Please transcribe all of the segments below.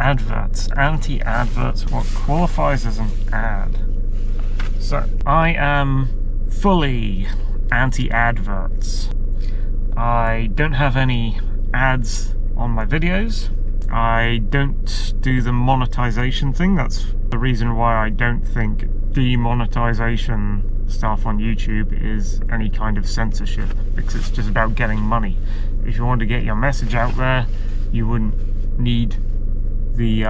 Adverts, anti-adverts, what qualifies as an ad? So I am fully anti-adverts. I don't have any ads on my videos. I don't do the monetization thing. That's the reason why I don't think demonetization stuff on YouTube is any kind of censorship, because it's just about getting money. If you want to get your message out there, you wouldn't need the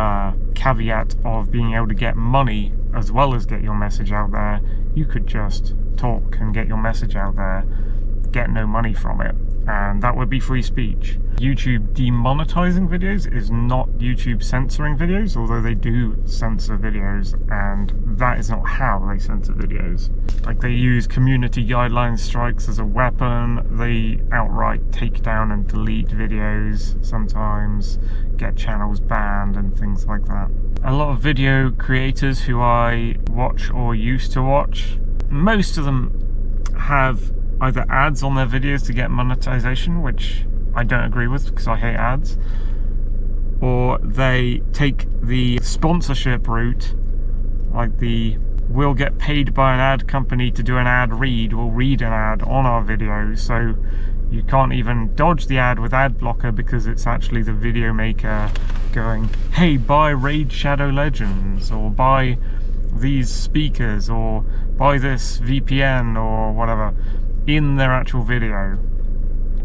caveat of being able to get money as well as get your message out there. You could just talk and get your message out there, get no money from it, and that would be free speech. YouTube demonetizing videos is not YouTube censoring videos, although they do censor videos, and that is not how they censor videos. Like, they use community guideline strikes as a weapon. They outright take down and delete videos sometimes, get channels banned and things like that. A lot of video creators who I watch or used to watch, most of them have either ads on their videos to get monetization, which I don't agree with because I hate ads, or they take the sponsorship route, like the we'll get paid by an ad company to do an ad read, we'll read an ad on our video, so you can't even dodge the ad with ad blocker because it's actually the video maker going, hey, buy Raid Shadow Legends, or buy these speakers, or buy this VPN or whatever in their actual video.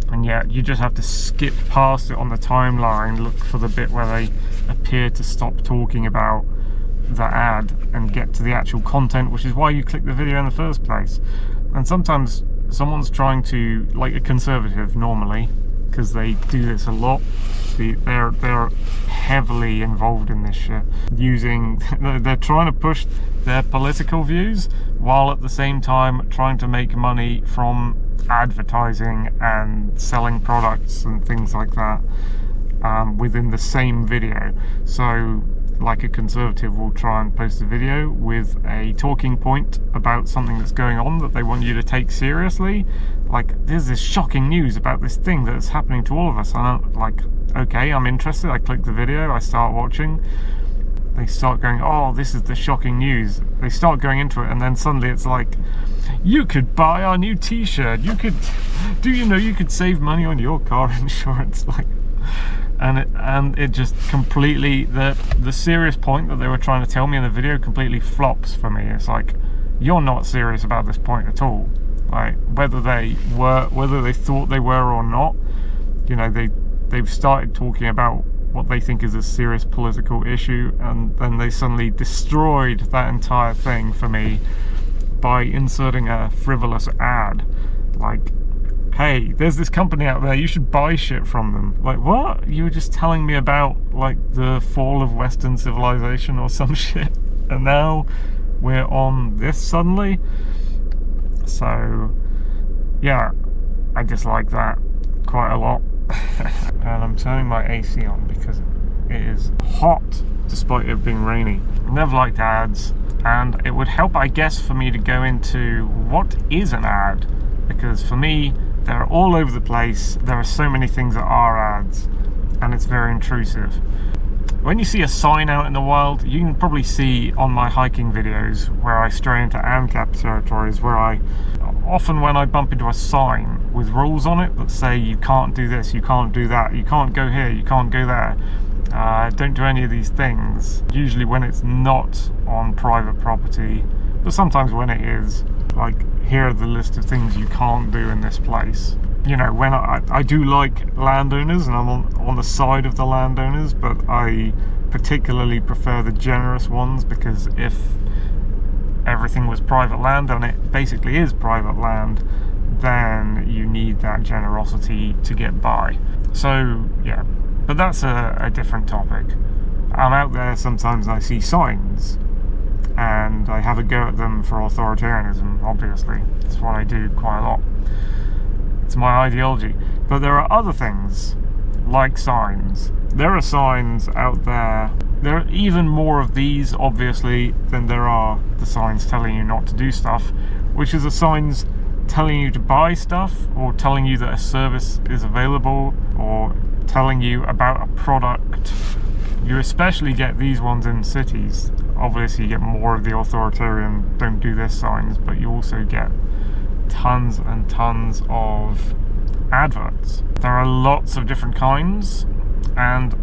And yet you just have to skip past it on the timeline, look for the bit where they appear to stop talking about the ad and get to the actual content, which is why you click the video in the first place. And sometimes someone's trying to, like a conservative normally, because they do this a lot, they're heavily involved in this shit, they're trying to push their political views while at the same time trying to make money from advertising and selling products and things like that within the same video. So like a conservative will try and post a video with a talking point about something that's going on that they want you to take seriously. Like, there's this shocking news about this thing that's happening to all of us, and I'm like, okay, I'm interested. I click the video, I start watching. They start going, oh, this is the shocking news. They start going into it, and then suddenly it's like, you could buy our new t-shirt, you could, do you know you could save money on your car insurance? Like, and it just completely, the serious point that they were trying to tell me in the video completely flops for me. It's like, you're not serious about this point at all. Like, whether they thought they were or not, you know, they've started talking about what they think is a serious political issue, and then they suddenly destroyed that entire thing for me by inserting a frivolous ad. Like, hey, there's this company out there, you should buy shit from them. Like, what? You were just telling me about, like, the fall of Western civilization or some shit, and now we're on this suddenly? So, yeah, I dislike that quite a lot. And I'm turning my AC on because it is hot despite it being rainy. Never liked ads, and it would help, I guess, for me to go into what is an ad, because for me, they're all over the place. There are so many things that are ads, and it's very intrusive. When you see a sign out in the wild, you can probably see on my hiking videos where I stray into Ancap territories, where often when I bump into a sign with rules on it that say you can't do this, you can't do that, you can't go here, you can't go there, don't do any of these things, usually when it's not on private property, but sometimes when it is, like, here are the list of things you can't do in this place. You know, when I do like landowners, and I'm on the side of the landowners, but I particularly prefer the generous ones, because if everything was private land, and it basically is private land, then you need that generosity to get by. So, yeah, but that's a different topic. I'm out there sometimes and I see signs, and I have a go at them for authoritarianism, obviously. That's what I do quite a lot. It's my ideology. But there are other things, like signs. There are signs out there. There are even more of these, obviously, than there are the signs telling you not to do stuff, which is the signs telling you to buy stuff, or telling you that a service is available, or telling you about a product You especially get these ones in cities. Obviously you get more of the authoritarian don't do this signs, but you also get tons and tons of adverts. There are lots of different kinds, and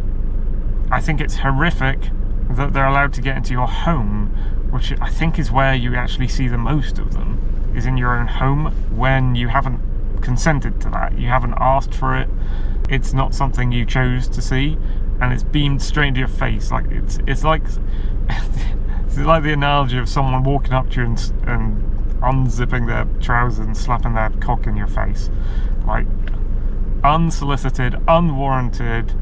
I think it's horrific that they're allowed to get into your home, which I think is where you actually see the most of them, is in your own home, when you haven't consented to that. You haven't asked for it. It's not something you chose to see, and it's beamed straight into your face. Like it's like it's like the analogy of someone walking up to you and unzipping their trousers and slapping their cock in your face. Like, unsolicited, unwarranted,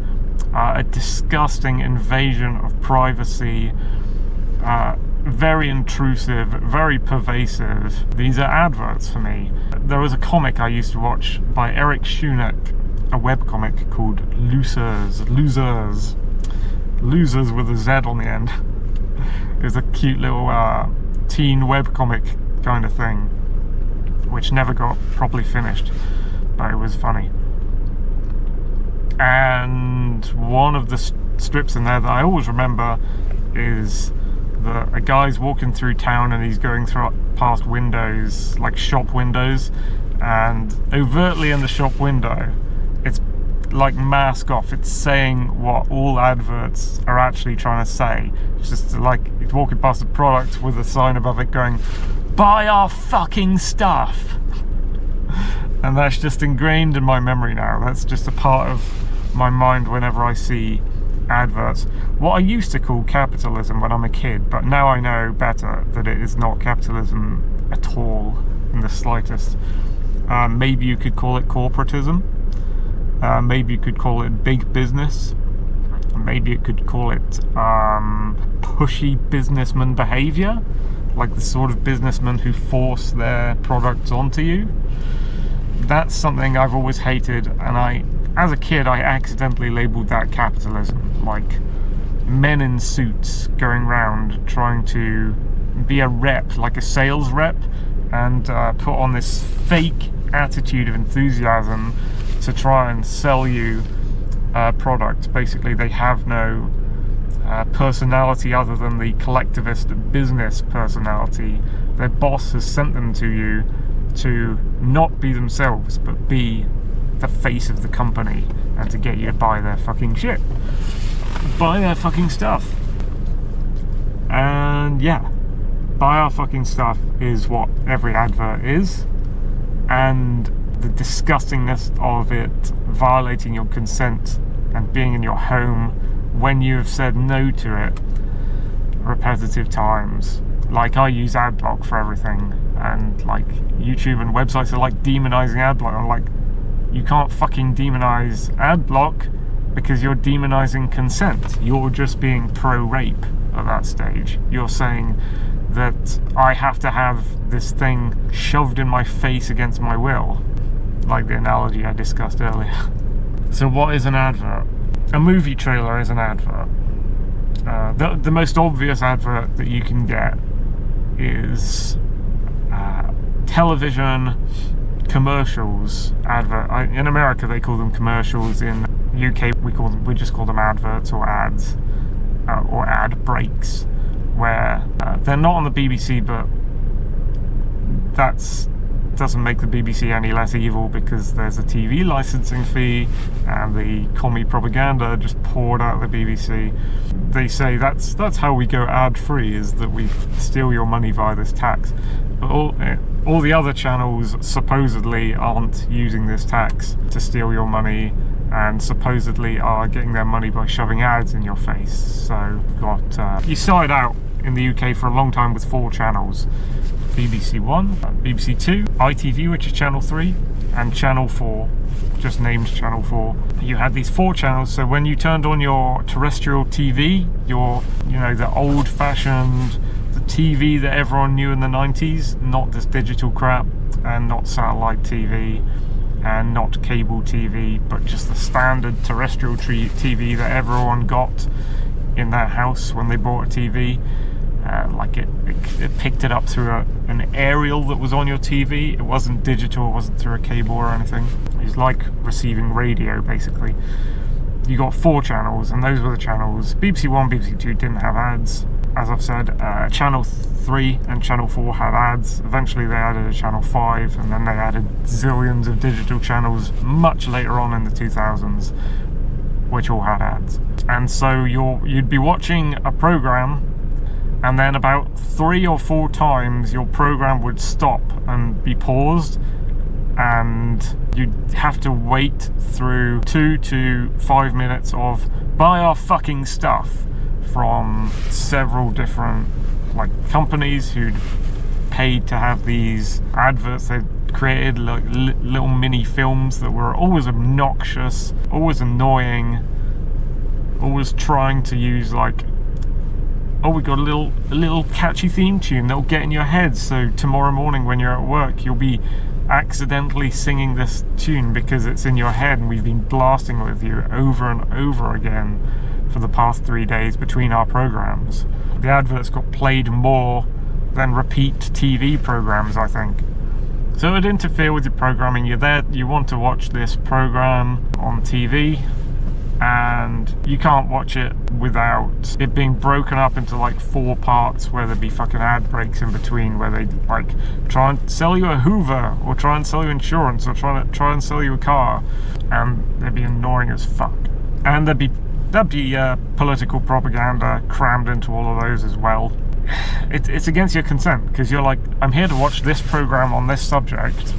a disgusting invasion of privacy, very intrusive, very pervasive. These are adverts for me. There was a comic I used to watch by Eric Schoeneck, a webcomic called Losers with a Z on the end. It was a cute little teen webcomic kind of thing, which never got properly finished, but it was funny. And one of the strips in there that I always remember is that a guy's walking through town and he's going past windows, like shop windows, and overtly in the shop window, it's like mask off, it's saying what all adverts are actually trying to say. It's just like it's walking past a product with a sign above it going, "Buy our fucking stuff." And that's just ingrained in my memory now. That's just a part of my mind whenever I see adverts. What I used to call capitalism when I'm a kid, but now I know better that it is not capitalism at all in the slightest. Maybe you could call it corporatism. Maybe you could call it big business. Maybe you could call it pushy businessman behavior, like the sort of businessmen who force their products onto you. That's something I've always hated, and as a kid, I accidentally labelled that capitalism. Like men in suits going around trying to be a rep, like a sales rep, and put on this fake attitude of enthusiasm to try and sell you a product. Basically, they have no personality other than the collectivist business personality. Their boss has sent them to you to not be themselves, but be the face of the company, and to get you to buy their fucking shit, buy their fucking stuff. And yeah, buy our fucking stuff is what every advert is, and the disgustingness of it violating your consent and being in your home when you have said no to it repetitive times. Like, I use adblock for everything, and like YouTube and websites are like demonizing adblock. I'm like, you can't fucking demonize adblock because you're demonizing consent. You're just being pro-rape at that stage. You're saying that I have to have this thing shoved in my face against my will, like the analogy I discussed earlier. So what is an advert? A movie trailer is an advert. The most obvious advert that you can get is television commercials advert. In America they call them commercials. In UK we just call them adverts or ads, or ad breaks, where they're not on the BBC, but that doesn't make the BBC any less evil, because there's a TV licensing fee and the commie propaganda just poured out of the BBC. They say that's how we go ad free, is that we steal your money via this tax. But all the other channels supposedly aren't using this tax to steal your money, and supposedly are getting their money by shoving ads in your face. So you started out in the UK for a long time with 4 channels: BBC 1, BBC 2, ITV, which is Channel 3, and Channel 4, just named Channel 4. You had these 4 channels, so when you turned on your terrestrial TV, the old-fashioned, the TV that everyone knew in the 90s, not this digital crap, and not satellite TV, and not cable TV, but just the standard terrestrial TV that everyone got in their house when they bought a TV. Like it picked it up through an aerial that was on your TV. It wasn't digital, it wasn't through a cable or anything. It was like receiving radio, basically. you got 4 channels, and those were the channels. BBC One, BBC Two didn't have ads, as I've said. Channel 3 and Channel 4 had ads. Eventually they added a Channel 5, and then they added zillions of digital channels much later on in the 2000s, which all had ads. And so you'd be watching a program, and then about 3 or 4 times your program would stop and be paused, and you'd have to wait through 2 to 5 minutes of buy our fucking stuff from several different like companies who'd paid to have these adverts. They'd created like little mini films that were always obnoxious, always annoying, always trying to use like, oh, we got a little catchy theme tune that'll get in your head, so tomorrow morning when you're at work you'll be accidentally singing this tune because it's in your head, and we've been blasting it with you over and over again for the past 3 days between our programs. The adverts got played more than repeat TV programs, I think. So it would interfere with your programming. You're there, you want to watch this program on TV, and you can't watch it without it being broken up into like 4 parts where there'd be fucking ad breaks in between, where they like try and sell you a Hoover, or try and sell you insurance, or try and sell you a car, and they'd be annoying as fuck. And there'd be political propaganda crammed into all of those as well. It's against your consent, because you're like, I'm here to watch this program on this subject,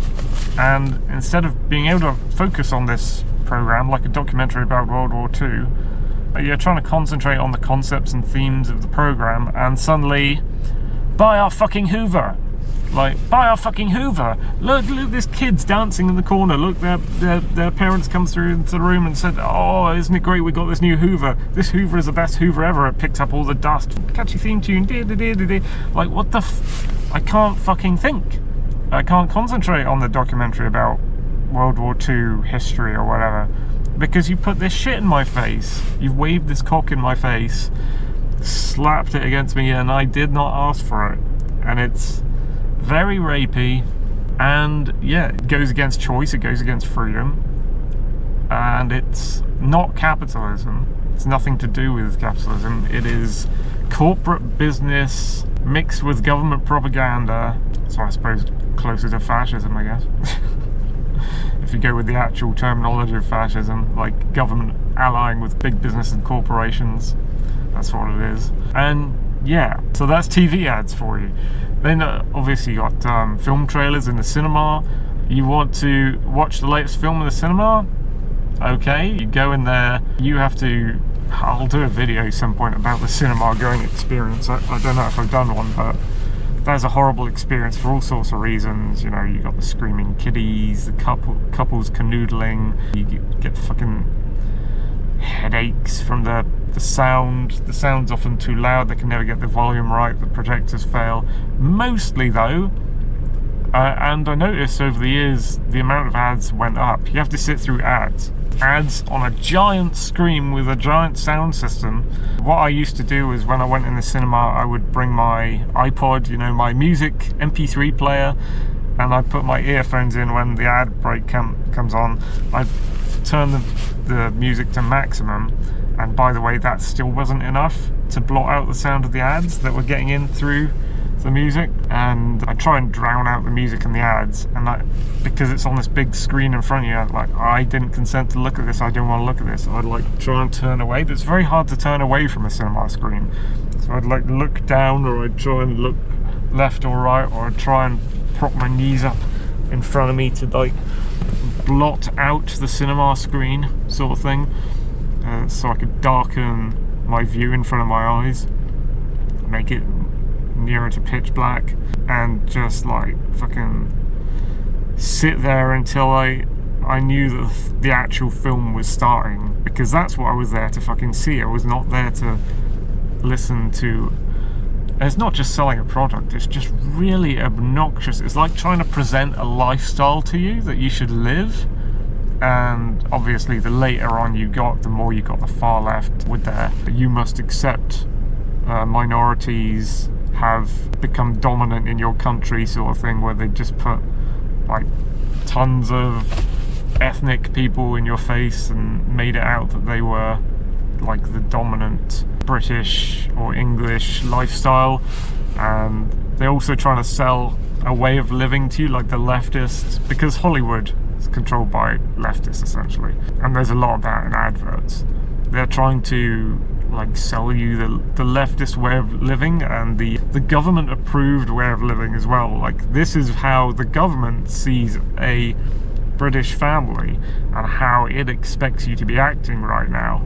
and instead of being able to focus on this program like a documentary about World War II, you're trying to concentrate on the concepts and themes of the program, and suddenly buy our fucking Hoover. Like, buy our fucking Hoover. Look, this kid's dancing in the corner. Look, their parents come through into the room and said, oh, isn't it great we got this new Hoover. This Hoover is the best Hoover ever. It picks up all the dust. Catchy theme tune. Like, what the I can't fucking think. I can't concentrate on the documentary about World War II history or whatever, because you put this shit in my face. You've waved this cock in my face, slapped it against me, and I did not ask for it. And it's very rapey, and yeah, it goes against choice, it goes against freedom, and it's not capitalism. It's nothing to do with capitalism. It is corporate business mixed with government propaganda. So I suppose closer to fascism, I guess. If you go with the actual terminology of fascism, like government allying with big business and corporations, that's what it is. And yeah, so that's TV ads for you. Then obviously you got film trailers in the cinema. You want to watch the latest film in the cinema? Okay, you go in there, you have to, I'll do a video some point about the cinema going experience. I don't know if I've done one, but that's a horrible experience for all sorts of reasons. You know, you got the screaming kiddies, the couples canoodling, you get fucking headaches from the sound. The sound's often too loud, they can never get the volume right, the projectors fail. Mostly though, and I noticed over the years the amount of ads went up. You have to sit through ads on a giant screen with a giant sound system. What I used to do is when I went in the cinema, I would bring my iPod, you know, my music MP3 player, and I'd put my earphones in when the ad break comes on. I'd turn the music to maximum, and by the way, that still wasn't enough to blot out the sound of the ads that were getting in through the music. And I try and drown out the music and the ads, and because it's on this big screen in front of you, like, I didn't consent to look at this, I didn't want to look at this, I'd like try and turn away, but it's very hard to turn away from a cinema screen. So I'd like look down, or I'd try and look left or right, or I'd try and prop my knees up in front of me to like blot out the cinema screen sort of thing, so I could darken my view in front of my eyes, make it nearer to pitch black, and just like fucking sit there until I knew that the actual film was starting, because that's what I was there to fucking see. I was not there to listen to. It's not just selling a product, it's just really obnoxious. It's like trying to present a lifestyle to you that you should live. And obviously the later on you got, the more you got the far left with their you must accept minorities have become dominant in your country sort of thing, where they just put like tons of ethnic people in your face and made it out that they were like the dominant British or English lifestyle, and they're also trying to sell a way of living to you, like the leftists, because Hollywood is controlled by leftists essentially, and there's a lot of that in adverts. They're trying to like sell you the leftist way of living and the government approved way of living as well. Like, this is how the government sees a British family and how it expects you to be acting right now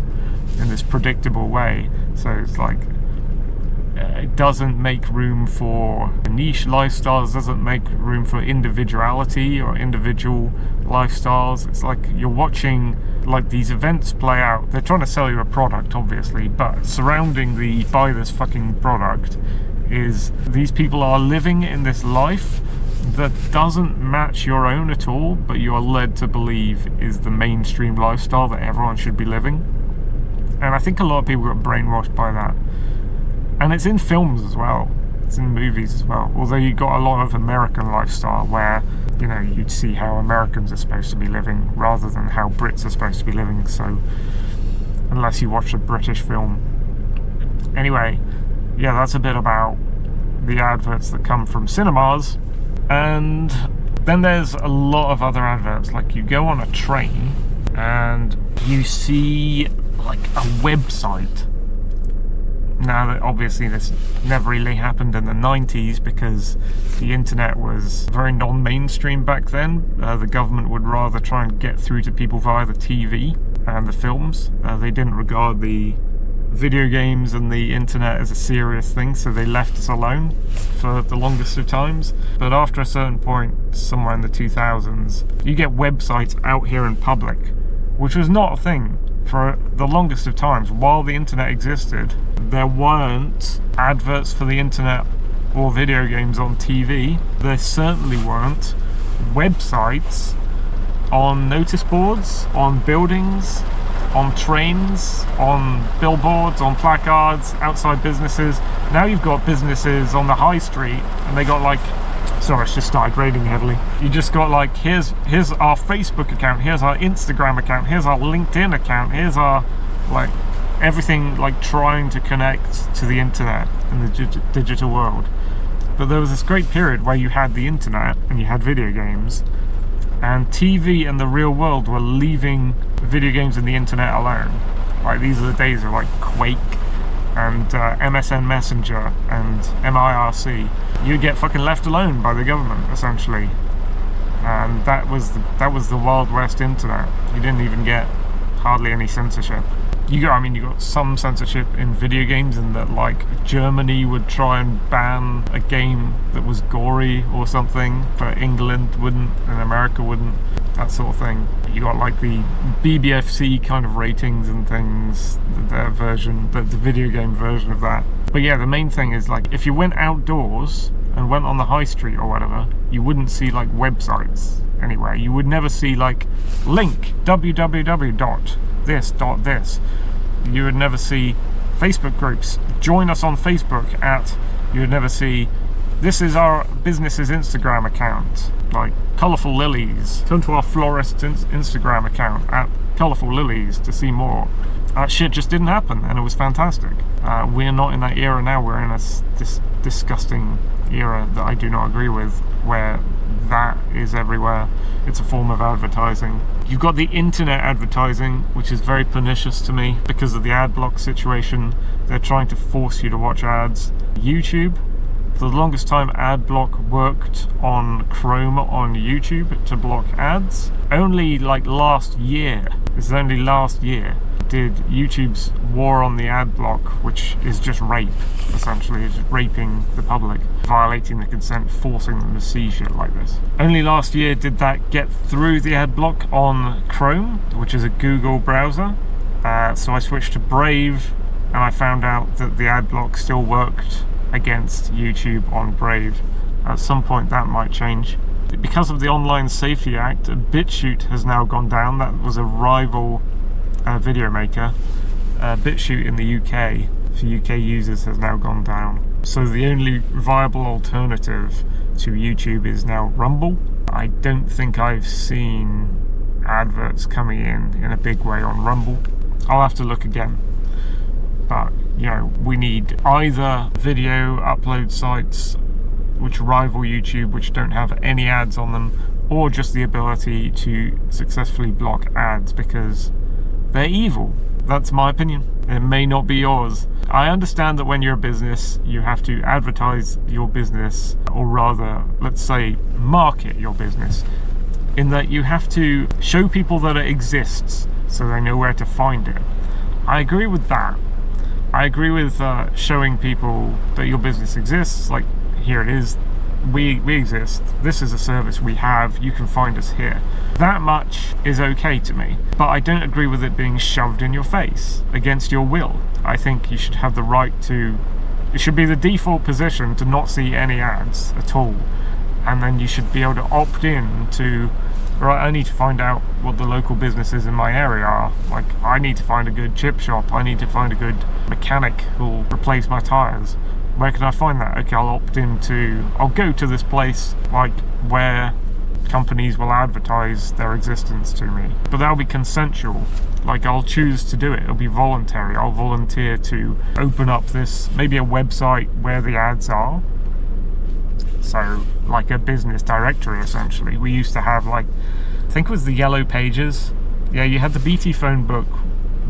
in this predictable way. So it's like, it doesn't make room for niche lifestyles, doesn't make room for individuality or individual lifestyles. It's like you're watching like these events play out. They're trying to sell you a product, obviously, but surrounding the buy this fucking product is these people are living in this life that doesn't match your own at all, but you are led to believe is the mainstream lifestyle that everyone should be living. And I think a lot of people got brainwashed by that. And it's in films as well, it's in movies as well. Although you got a lot of American lifestyle where, you know, you'd see how Americans are supposed to be living rather than how Brits are supposed to be living. So, unless you watch a British film. Anyway, yeah, that's a bit about the adverts that come from cinemas. And then there's a lot of other adverts. Like, you go on a train and you see like a website. Now, that obviously this never really happened in the 90s because the internet was very non-mainstream back then. The government would rather try and get through to people via the TV and the films. They didn't regard the video games and the internet as a serious thing, so they left us alone for the longest of times. But after a certain point, somewhere in the 2000s, you get websites out here in public, which was not a thing for the longest of times. While the internet existed, there weren't adverts for the internet or video games on TV. There certainly weren't websites on notice boards, on buildings, on trains, on billboards, on placards, outside businesses. Now you've got businesses on the high street and they got like, sorry, it's just started raining heavily. You just got like, here's our Facebook account, here's our Instagram account, here's our LinkedIn account, here's our, like, everything like trying to connect to the internet and the digital world. But there was this great period where you had the internet and you had video games, and TV and the real world were leaving video games and the internet alone. Like, these are the days of like Quake and MSN Messenger and MIRC. You get fucking left alone by the government, essentially. And that was the Wild West internet. You didn't even get hardly any censorship. You got some censorship in video games, in that like Germany would try and ban a game that was gory or something, but England wouldn't and America wouldn't, that sort of thing. You got like the BBFC kind of ratings and things, their version, the video game version of that. But yeah, the main thing is like, if you went outdoors and went on the high street or whatever, you wouldn't see like websites anywhere. You would never see like link www.this.this. You would never see Facebook groups, join us on Facebook at, you would never see, this is our business's Instagram account, like Colourful Lilies. Turn to our florist's Instagram account at Colourful Lilies to see more. That shit just didn't happen, and it was fantastic. We're not in that era now. We're in this disgusting era that I do not agree with, where that is everywhere. It's a form of advertising. You've got the internet advertising, which is very pernicious to me because of the ad block situation. They're trying to force you to watch ads. YouTube, for the longest time, ad block worked on Chrome on YouTube to block ads. Only like last year, did YouTube's war on the ad block, which is just rape, essentially. It's just raping the public, violating the consent, forcing them to see shit like this. Only last year did that get through the ad block on Chrome, which is a Google browser. So I switched to Brave, and I found out that the ad block still worked against YouTube on Brave. At some point that might change. Because of the Online Safety Act, BitChute has now gone down. That was a rival video maker. BitChute in the UK for UK users has now gone down. So the only viable alternative to YouTube is now Rumble. I don't think I've seen adverts coming in a big way on Rumble. I'll have to look again. But, you know, we need either video upload sites which rival YouTube, which don't have any ads on them, or just the ability to successfully block ads, because they're evil. That's my opinion. It may not be yours. I understand that when you're a business, you have to advertise your business, or rather, let's say, market your business, in that you have to show people that it exists so they know where to find it. I agree with that. I agree with showing people that your business exists, like, here it is, we exist, this is a service we have, you can find us here. That much is okay to me, but I don't agree with it being shoved in your face against your will. I think you should have the right to, it should be the default position to not see any ads at all, and then you should be able to opt in to, right, I need to find out what the local businesses in my area are. Like, I need to find a good chip shop, I need to find a good mechanic who'll replace my tyres. Where can I find that? Okay, I'll go to this place, like, where companies will advertise their existence to me. But that'll be consensual. Like, I'll choose to do it. It'll be voluntary. I'll volunteer to open up this, maybe a website where the ads are. So, like a business directory, essentially. We used to have, like, I think it was the yellow pages. Yeah, you had the BT phone book,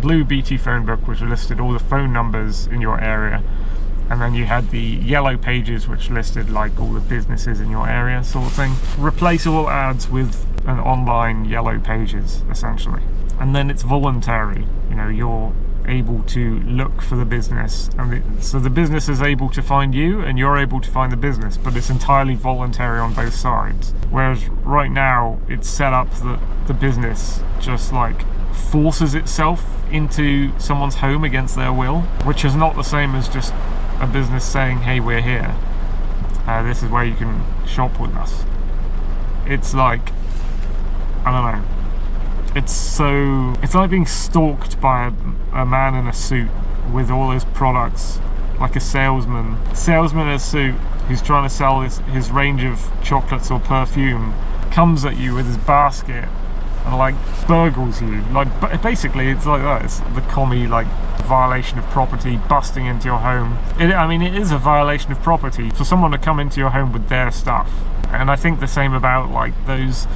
blue BT phone book, which listed all the phone numbers in your area. And then you had the yellow pages, which listed like all the businesses in your area, sort of thing. Replace all ads with an online yellow pages, essentially. And then it's voluntary. You know, you're able to look for the business, and so the business is able to find you, and you're able to find the business. But it's entirely voluntary on both sides. Whereas right now, it's set up that the business just like forces itself into someone's home against their will, which is not the same as just a business saying, hey, we're here, this is where you can shop with us. It's like, I don't know, it's like being stalked by a man in a suit with all his products, like a salesman in a suit who's trying to sell his range of chocolates or perfume, comes at you with his basket and like burgles you. Like, basically it's like that. It's the commie, like, violation of property, busting into your home. I mean, it is a violation of property for someone to come into your home with their stuff. And I think the same about like those,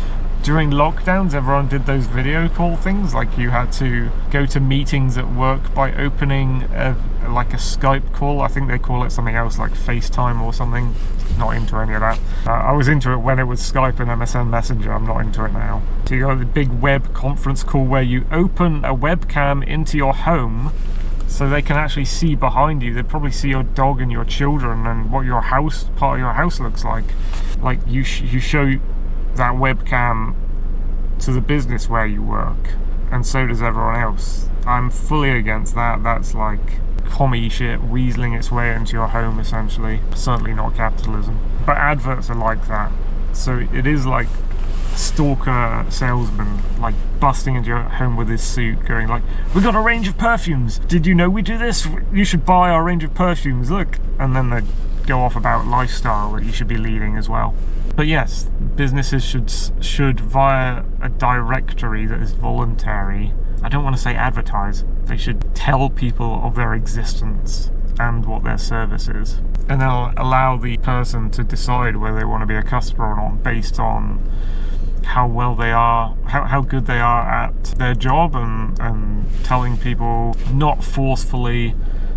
during lockdowns, everyone did those video call things, like you had to go to meetings at work by opening like a Skype call. I think they call it something else, like FaceTime or something. Not into any of that. I was into it when it was Skype and MSN Messenger. I'm not into it now. So you got the big web conference call where you open a webcam into your home so they can actually see behind you. They probably see your dog and your children and what your house, part of your house looks like. Like you show that webcam to the business where you work, and so does everyone else. I'm fully against that. That's like commie shit, weaseling its way into your home, essentially. Certainly not capitalism. But adverts are like that. So it is like stalker salesman, like busting into your home with his suit, going like, we got a range of perfumes, did you know we do this? You should buy our range of perfumes, look. And then they go off about lifestyle that you should be leading as well. But yes, businesses should via a directory that is voluntary, I don't want to say advertise, they should tell people of their existence and what their service is, and they'll allow the person to decide whether they want to be a customer or not based on how well they are, how good they are at their job, and telling people, not forcefully,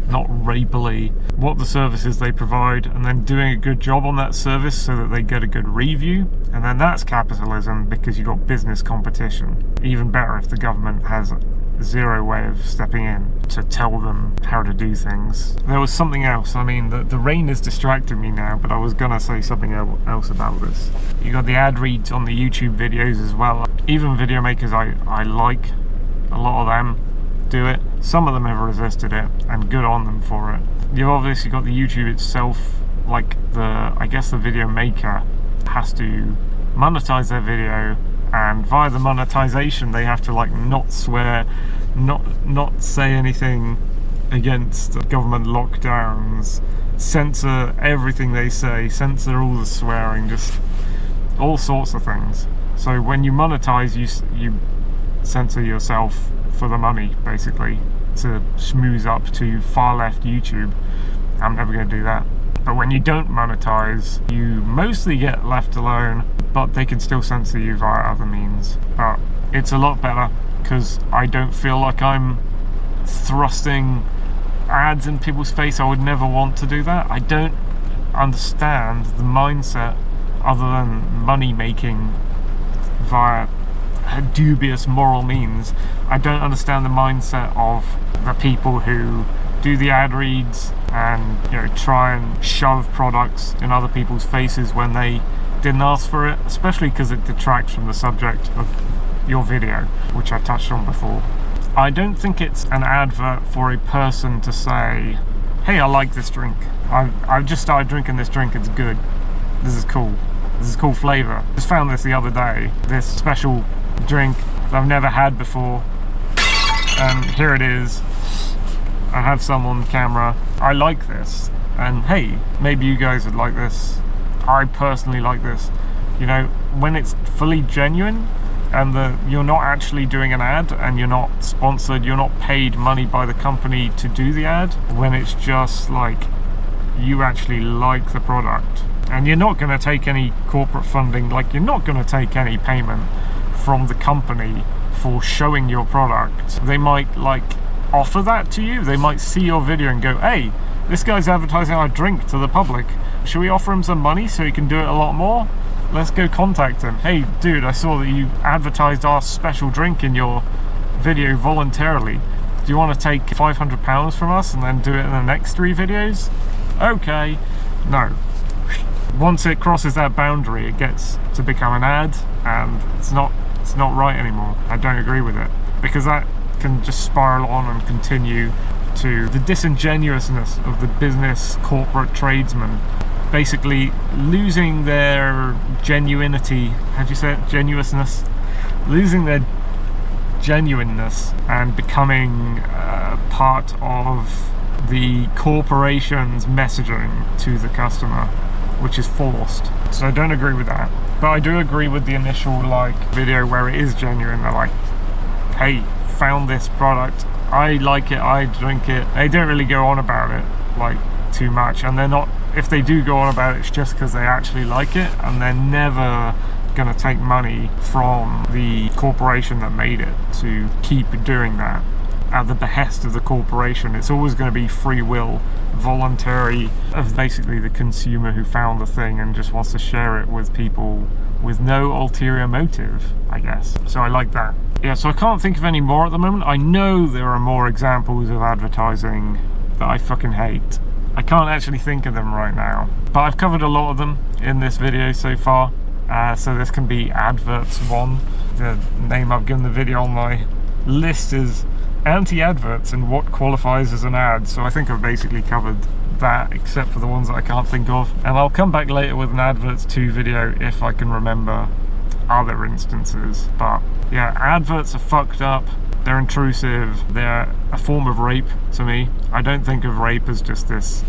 not rapily, what the services they provide, and then doing a good job on that service so that they get a good review. And then that's capitalism, because you've got business competition. Even better if the government has zero way of stepping in to tell them how to do things. There was something else, I mean, the rain is distracting me now, but I was gonna say something else about this. You got the ad reads on the YouTube videos as well. Even video makers I like, a lot of them do it. Some of them have resisted it, and good on them for it. You've obviously got the YouTube itself, like I guess the video maker has to monetize their video, and via the monetization they have to like not swear, not say anything against government lockdowns, censor everything they say, censor all the swearing, just all sorts of things. So when you monetize, you censor yourself for the money, basically, to schmooze up to far left YouTube. I'm never going to do that. But when you don't monetize, you mostly get left alone, but they can still censor you via other means. But it's a lot better because I don't feel like I'm thrusting ads in people's face. I would never want to do that. I don't understand the mindset other than money making via dubious moral means. I don't understand the mindset of the people who do the ad reads and, you know, try and shove products in other people's faces when they didn't ask for it, especially because it detracts from the subject of your video, which I touched on before. I don't think it's an advert for a person to say, hey, I like this drink. I've just started drinking this drink, it's good. This is cool. This is cool flavour. Just found this the other day, this special drink that I've never had before. And here it is. I have some on camera. I like this. And hey, maybe you guys would like this. I personally like this. You know, when it's fully genuine, and you're not actually doing an ad, and you're not sponsored, you're not paid money by the company to do the ad, when it's just like you actually like the product, and you're not going to take any corporate funding, like you're not going to take any payment from the company for showing your product. They might like offer that to you. They might see your video and go, hey, this guy's advertising our drink to the public, should we offer him some money so he can do it a lot more? Let's go contact him. Hey dude, I saw that you advertised our special drink in your video voluntarily. Do you want to take £500 from us and then do it in the next 3 videos? Okay. No. Once it crosses that boundary, it gets to become an ad, and it's not right anymore. I don't agree with it, because that can just spiral on and continue to the disingenuousness of the business corporate tradesman, basically losing their genuinity. How do you say it? Genuineness? Losing their genuineness and becoming part of the corporation's messaging to the customer, which is forced. So I don't agree with that. But I do agree with the initial like video where it is genuine. They're like, hey, found this product, I like it, I drink it. They don't really go on about it like too much, and they're not, if they do go on about it, it's just because they actually like it, and they're never going to take money from the corporation that made it to keep doing that at the behest of the corporation. It's always going to be free will, voluntary, of basically the consumer who found the thing and just wants to share it with people with no ulterior motive, I guess. So I like that. Yeah, so I can't think of any more at the moment. I know there are more examples of advertising that I fucking hate. I can't actually think of them right now, but I've covered a lot of them in this video so far. So this can be Adverts 1. The name I've given the video on my list is Anti-Adverts and What Qualifies as an Ad. So I think I've basically covered that, except for the ones that I can't think of. And I'll come back later with an Adverts 2 video if I can remember other instances. But yeah, adverts are fucked up. They're intrusive. They're a form of rape to me. I don't think of rape as just this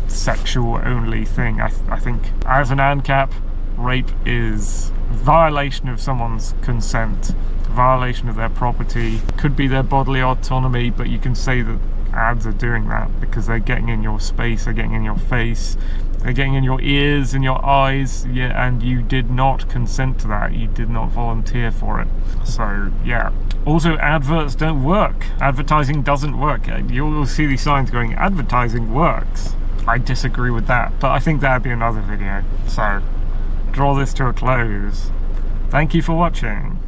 sexual only thing. I think as an ANCAP, rape is violation of someone's consent, violation of their property, could be their bodily autonomy, but you can say that ads are doing that because they're getting in your space, they're getting in your face, they're getting in your ears and your eyes, yeah, and you did not consent to that, you did not volunteer for it. So yeah. Also, adverts don't work. Advertising doesn't work. You'll see these signs going, advertising works. I disagree with that, but I think that'd be another video. So draw this to a close. Thank you for watching.